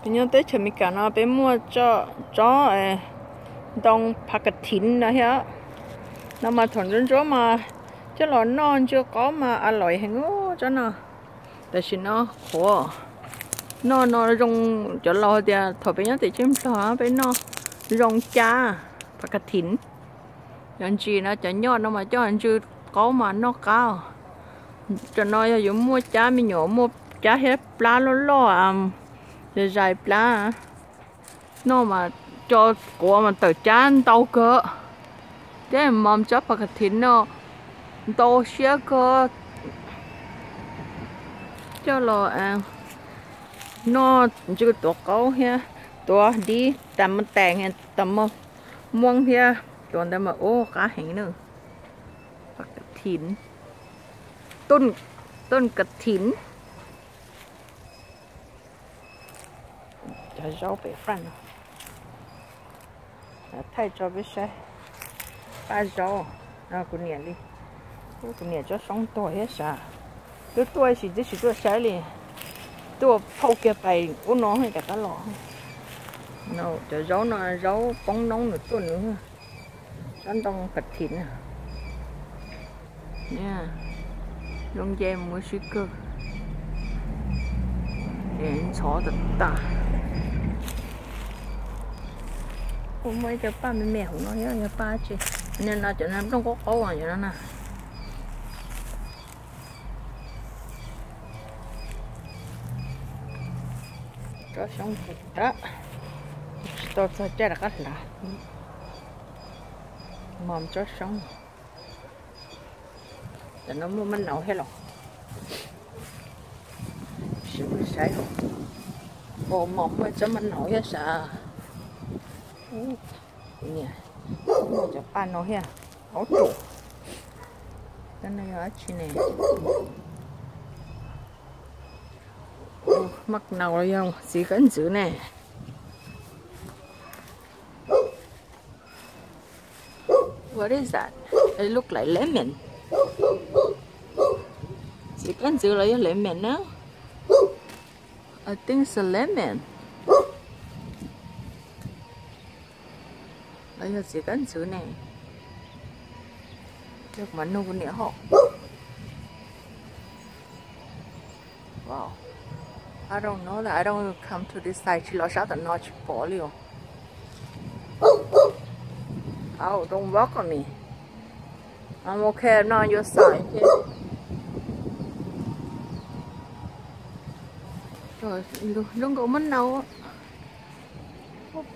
bây giờ tới chợ mình cả nó bé mua cho đông bạc cái thìn đó hả nó mà thằng dân chỗ mà chứ là non chưa có mà ăn loại hàng ngô cho nó tại vì nó khổ nó rong cho lo thì thôi bây giờ thì chém thọ bé nó rong cha bạc cái thìn anh chị nó cho nhọt nó mà cho anh chưa có mà nó cao cho nó dùng mua cha mình nhổ mua cha hết lá lo rồi dài lá nó mà cho của mà tự chán tàu cơ thế mà cho bạc thìn nó tàu xe cơ cho lo nó chưa tổ câu ha tổ đi tầm tàng ha tầm muông ha còn tầm ô cá hình nữa bạc thìnต้นกระถินจะรอไปฟันไทยจะไปใช้ปลารอกูเนี่ยเลยกูเนี่ยจะสองตัวเฮ้ยสาตัวสิจะสิตัวใช้เลยตัวพอเก็บไปกูน้องให้แต่ก็รอเนาะจะรอเนาะรอป้องน้องหนึ่งตัวหนึ่งฉันต้องกระถินเนี่ยลงเจมมือชิเกอร์เห็นชอตัดตาผมไม่จะป้าเป็นแม่ของน้องอย่าป้าจีเนี่ยน่าจะนั่นต้องก็เขาอย่างนั้นนะก็ช่องติดละตัวจะเจอกันละมอมจะช่องแต่nó mua măng nấu hết rồi, xíu sấy rồi, bộ mỏng mới cho măng nấu hết sao, nè, một cho pan nấu hết, ấu trù, cái này ở trên này, mắc nấu rồi không, chỉ cần giữ nè, what is that? It look like lemon. Chỉ cần giữ lại lemon nữa. I think it's a lemon. Đây là chỉ cần giữ này. Được mà nung nữa họ. Wow. I don't know that I don't come to this side. Chỉ lo sao tận nó chỉ bỏ liều. Oh, don't walk on me. I'm okay, I'm not on your side. Rồi, luôn có mắm nấu.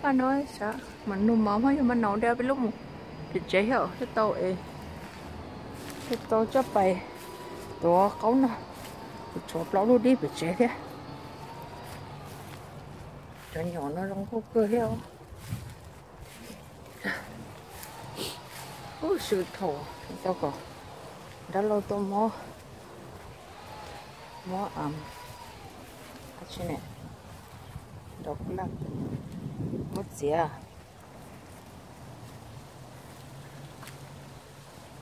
Ba nói sao? Mình nuôi mắm hay mắm nấu đeo bên lúc một thịt cháy hả? Cái tàu ấy, cái tàu chấp bài, tàu cấu nè, chốt lót luôn đi bị cháy thế. Cho nhỏ nó không có cơ heo. Ôi sự thổ, tao có đã lâu tôi mua trên này độc lắm mất gì à